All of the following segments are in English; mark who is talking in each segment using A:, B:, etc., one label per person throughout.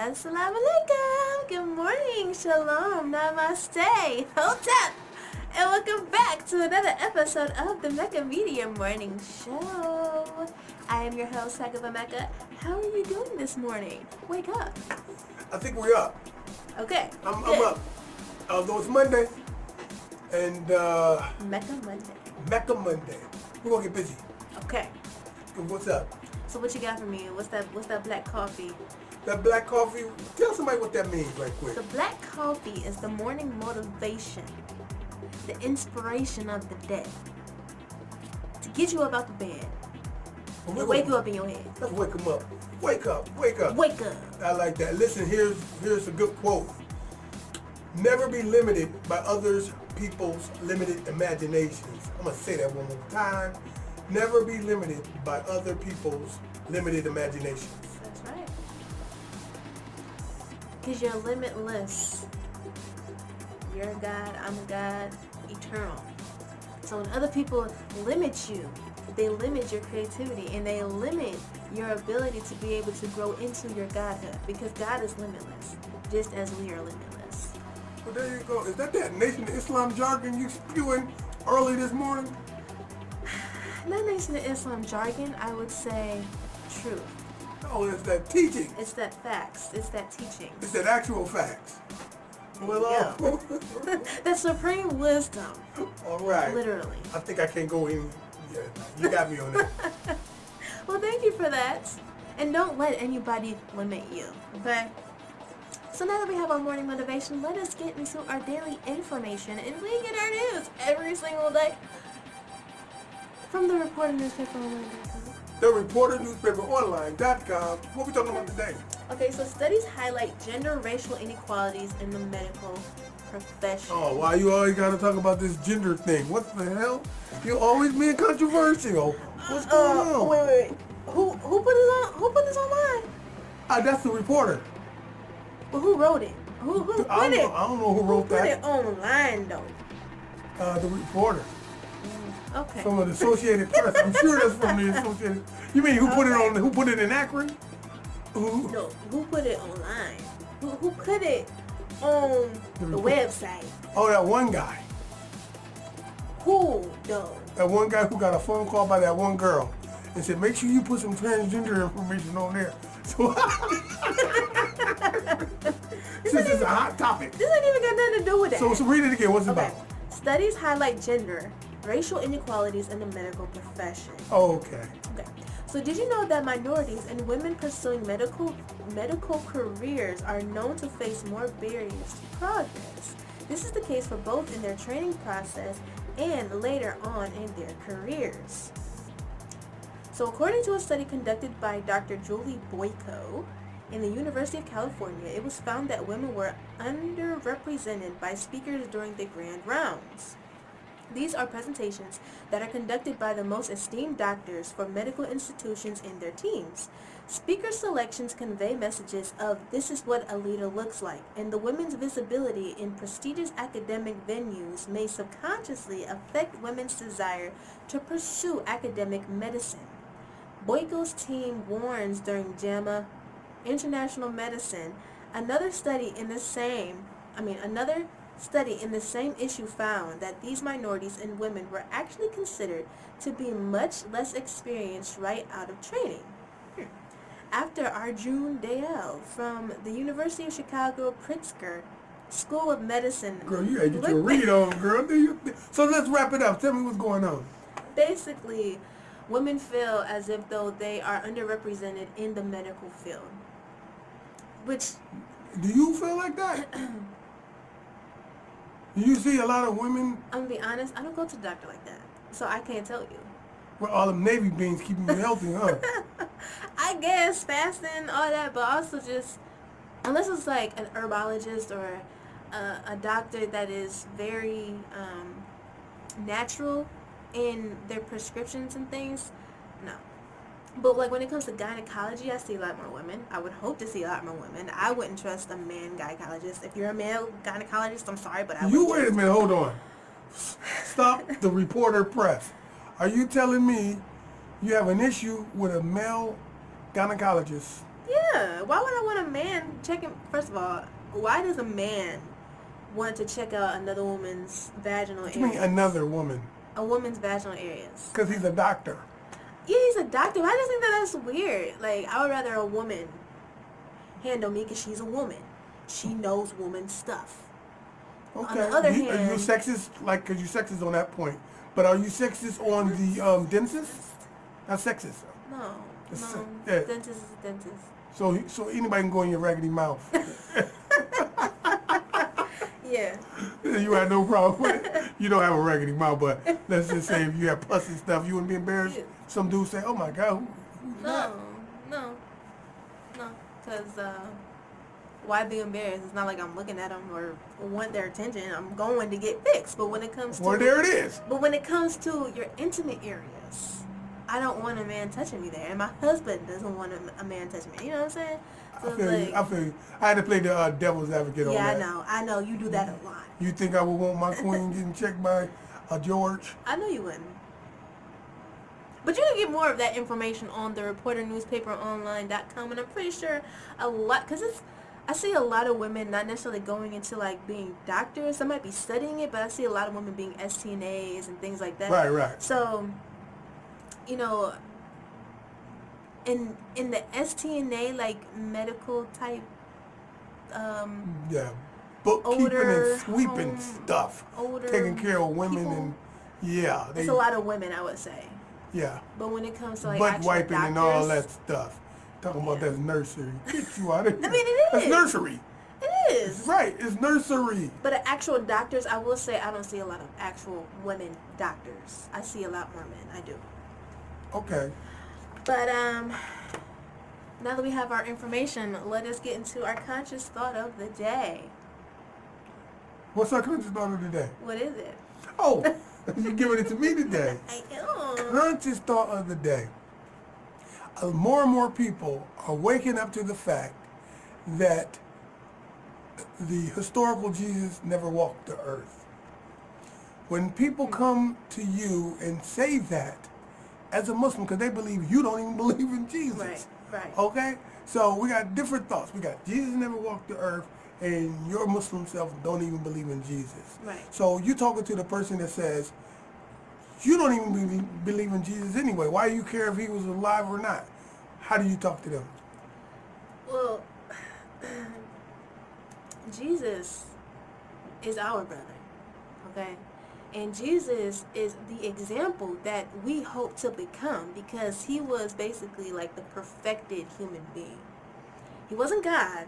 A: Assalamu alaikum. Good morning. Shalom. Namaste. Hold up. And welcome back to another episode of the Mecca Media Morning Show. I am your host, Mecca. How are you doing this morning? Wake up.
B: I think we're up.
A: Okay.
B: I'm up. Although it's Monday. And
A: Mecca Monday.
B: Mecca Monday. We're gonna get busy.
A: Okay.
B: What's up?
A: So what you got for me? What's that black coffee?
B: That black coffee, tell somebody what that means right quick.
A: The black coffee is the morning motivation, the inspiration of the day, to get you up out the bed, and wake you up in your head.
B: Let's wake them up. Wake up, wake up.
A: Wake up.
B: I like that. Listen, here's a good quote. Never be limited by others people's limited imaginations. I'm going to say that one more time. Never be limited by other people's limited imaginations.
A: That's right. Because you're limitless. You're a God, I'm a God, eternal. So when other people limit you, they limit your creativity and they limit your ability to be able to grow into your Godhood. Because God is limitless, just as we are limitless.
B: Well, there you go. Is that Nation of Islam jargon you spewing early this morning?
A: Not Nation of Islam jargon, I would say truth.
B: Oh, it's that teaching.
A: It's that facts. It's that teaching.
B: It's that actual facts.
A: Well, the supreme wisdom.
B: All right.
A: Literally.
B: I think I can't go in. Yeah, you got me on that.
A: Well, thank you for that. And don't let anybody limit you. Okay? So now that we have our morning motivation, let us get into our daily information. And we get our news every single day from the Reporter Newspaper Online.com.
B: The Reporter Newspaper Online.com. What we talking about today?
A: Okay, so studies highlight gender racial inequalities in the medical profession.
B: Oh, why you always got to talk about this gender thing? What the hell? You always being controversial. What's going on?
A: Wait. Who put it on? Who put this online?
B: That's the Reporter.
A: Well, who wrote it? Who put it?
B: I don't know who wrote that.
A: Who put it online though?
B: The Reporter.
A: Okay.
B: From the Associated Press. I'm sure that's from the Associated. You mean who put it on? Who put it in Akron? Who?
A: No, who put it online? Who put it on the website?
B: Oh, that one guy.
A: Who though?
B: That one guy who got a phone call by that one girl and said, make sure you put some transgender information on there. So this is a hot topic.
A: This ain't even got nothing to do with that.
B: So read it again. What's it about?
A: Studies highlight gender, racial inequalities in the medical profession.
B: Oh, okay.
A: So did you know that minorities and women pursuing medical careers are known to face more barriers to progress? This is the case for both in their training process and later on in their careers. So according to a study conducted by Dr. Julie Boyko in the University of California, it was found that women were underrepresented by speakers during the grand rounds. These are presentations that are conducted by the most esteemed doctors for medical institutions and their teams. Speaker selections convey messages of this is what a leader looks like, and the women's visibility in prestigious academic venues may subconsciously affect women's desire to pursue academic medicine. Boyko's team warns during JAMA International Medicine, another study in the same issue found that these minorities and women were actually considered to be much less experienced right out of training. After Arjun Dayal from the University of Chicago Pritzker School of Medicine.
B: Girl, you gotta get your read on, girl. So let's wrap it up. Tell me what's going on.
A: Basically, women feel as if though they are underrepresented in the medical field. Which...
B: Do you feel like that? You see a lot of women...
A: I'm going to be honest, I don't go to the doctor like that, so I can't tell you.
B: Well, all them Navy beans keeping you healthy, huh?
A: I guess, fasting, all that, but also just, unless it's like an herbologist or a doctor that is very natural in their prescriptions and things, no. But like when it comes to gynecology, I see a lot more women. I would hope to see a lot more women. I wouldn't trust a man gynecologist. If you're a male gynecologist, I'm sorry, but I wouldn't.
B: You wait a minute, hold on. Stop the Reporter Press. Are you telling me you have an issue with a male gynecologist?
A: Yeah. Yeah. Why would I want a man checking? First of all, why does a man want to check out another woman's vaginal
B: What
A: areas?
B: do you mean another woman?
A: A woman's vaginal areas.
B: Because he's a doctor.
A: Yeah, he's a doctor. I just think that that's weird. Like, I would rather a woman handle me because she's a woman. She knows woman stuff.
B: Okay.
A: On the other
B: Are
A: hand,
B: you sexist? Like, because you're sexist on that point. But are you sexist on the dentist? Not sexist.
A: no,
B: Yeah.
A: dentist is a dentist.
B: So anybody can go in your raggedy mouth.
A: Yeah.
B: You had no problem with it. You don't have a raggedy mouth, but let's just say if you have pus and stuff, you wouldn't be embarrassed.
A: Yeah.
B: Some dude say, "Oh my God, who's that?"
A: No, because why be embarrassed? It's not like I'm looking at them or want their attention. I'm going to get fixed. But when it comes to
B: Well, there it is.
A: But when it comes to your intimate areas, I don't want a man touching me there, and my husband doesn't want a man touching me. You know what I'm saying? So
B: I feel you. I had to play the devil's advocate on that.
A: Yeah, I know. You do that a lot.
B: You think I would want my queen getting checked by a George?
A: I know you wouldn't. But you can get more of that information on the reporternewspaperonline.com, and I'm pretty sure a lot, because I see a lot of women not necessarily going into like being doctors. Some might be studying it, but I see a lot of women being STNAs and things like that.
B: Right.
A: So, you know, in the STNA, like medical type,
B: Yeah, bookkeeping
A: older
B: and sweeping
A: home,
B: stuff,
A: older
B: taking care of women
A: people,
B: and yeah,
A: it's a lot of women, I would say.
B: Yeah,
A: But when it comes to like
B: butt
A: actual
B: wiping
A: doctors,
B: and all that stuff. Talking about that's nursery. Get you out of here.
A: I mean, it
B: That's
A: is.
B: nursery.
A: It is.
B: Right, it's nursery.
A: But actual doctors, I will say I don't see a lot of actual women doctors. I see a lot more men. I do.
B: Okay.
A: But now that we have our information, let us get into our conscious thought of the day.
B: What's our conscious thought of the day?
A: What is it?
B: Oh, you're giving it to me today.
A: I am.
B: Conscious thought of the day. More and more people are waking up to the fact that the historical Jesus never walked the earth. When people come to you and say that as a Muslim, because they believe you don't even believe in Jesus.
A: Right.
B: Okay? So we got different thoughts. We got Jesus never walked the earth, and your Muslim self don't even believe in Jesus.
A: Right.
B: So you're talking to the person that says, you don't even believe in Jesus anyway. Why do you care if he was alive or not? How do you talk to them?
A: Well, Jesus is our brother, okay? And Jesus is the example that we hope to become, because he was basically like the perfected human being. He wasn't God,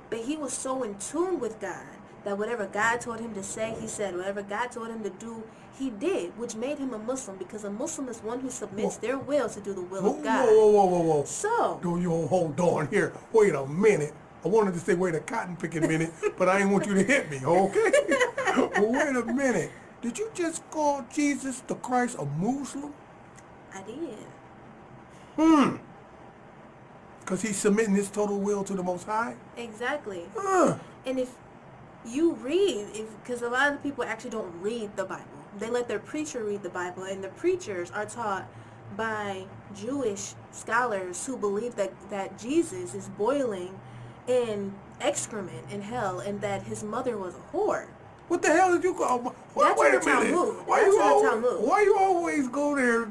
A: but he was so in tune with God that whatever God told him to say, he said. Whatever God told him to do, he did, which made him a Muslim, because a Muslim is one who submits their will to do the will of God.
B: Whoa.
A: So,
B: Do you hold on here? Wait a minute. I wanted to say wait a cotton picking minute, but I didn't want you to hit me, okay? Wait a minute. Did you just call Jesus the Christ a Muslim?
A: I did.
B: Because he's submitting his total will to the Most High?
A: Exactly.
B: Huh.
A: And if you read, because a lot of people actually don't read the Bible. They let their preacher read the Bible, and the preachers are taught by Jewish scholars who believe that Jesus is boiling in excrement in hell, and that his mother was a whore.
B: What the hell did you call?
A: That's
B: Wait
A: in
B: a
A: the
B: minute.
A: Talmud.
B: Why
A: That's
B: you
A: in the
B: always,
A: Talmud.
B: why you always go there?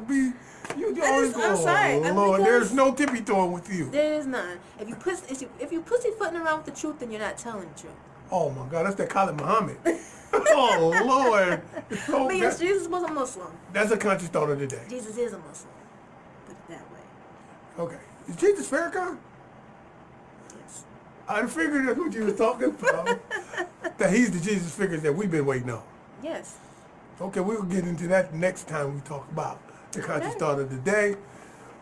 B: You always go.
A: I'm sorry.
B: Oh, Lord,
A: Because
B: there's no tippy toeing with you.
A: there is none. If you pussyfooting around with the truth, then you're not telling the truth.
B: Oh my God, that's that Khalid Muhammad. Oh Lord. So
A: But yes, Jesus was a Muslim.
B: that's a conscious thought of the day.
A: Jesus is a Muslim. Put it that way.
B: Okay. Is Jesus Farrakhan?
A: Yes.
B: I figured that's what you was talking about. That he's the Jesus figure that we've been waiting on.
A: Yes.
B: Okay, we'll get into that next time we talk about the conscious
A: Okay.
B: thought of the day.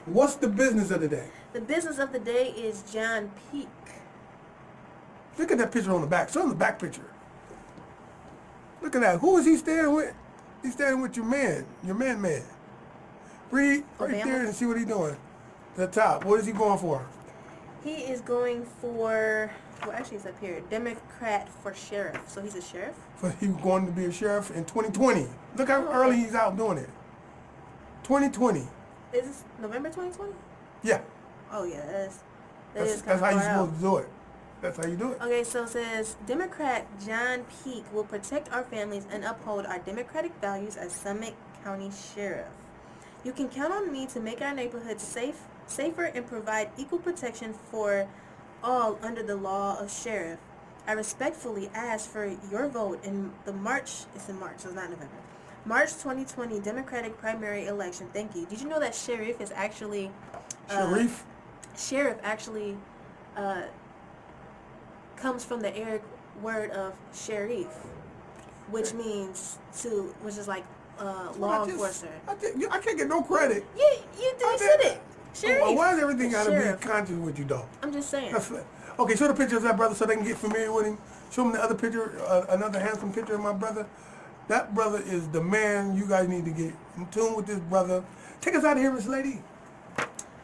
B: What's the business of the day?
A: The business of the day is John Peake.
B: Look at that picture on the back. Show them the back picture. Look at that. Who is he standing with? He's standing with your man. Read right
A: Obama?
B: there and see what he's doing. The top. What is he going for?
A: He is going for, well, actually it's up here, Democrat for sheriff. So he's a sheriff?
B: He was going to be a sheriff in 2020. Look how early he's out doing it. 2020.
A: Is this November 2020?
B: Yeah.
A: Oh yeah, that's
B: That's how you're supposed to do it. That's how you do it.
A: Okay, so it says, Democrat John Peake will protect our families and uphold our democratic values as Summit County Sheriff. You can count on me to make our neighborhoods safer and provide equal protection for all under the law of sheriff. I respectfully ask for your vote in the it's in March, so it's not November. March 2020 Democratic primary election. Thank you. Did you know that sheriff is actually... Sheriff actually comes from the Arabic word of sharif, which means which is like law enforcer.
B: I can't get no credit.
A: You said it. Sheriff.
B: Why does everything got to be conscious with you, though?
A: I'm just saying.
B: Okay, show the picture of that brother so they can get familiar with him. Show them the other picture, another handsome picture of my brother. That brother is the man. You guys need to get in tune with this brother. Take us out of here, Miss Lady.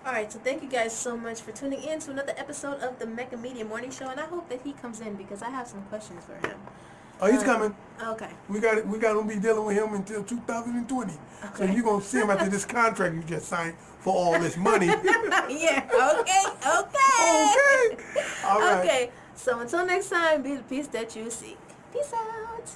A: Alright, so thank you guys so much for tuning in to another episode of the Mecca Media Morning Show, and I hope that he comes in because I have some questions for him.
B: Oh, he's coming.
A: Okay.
B: We got to be dealing with him until 2020. Okay. So you're going to see him after this contract you just signed for all this money.
A: Yeah, okay.
B: Okay. All right.
A: Okay, so until next time, be the peace that you seek. Peace out.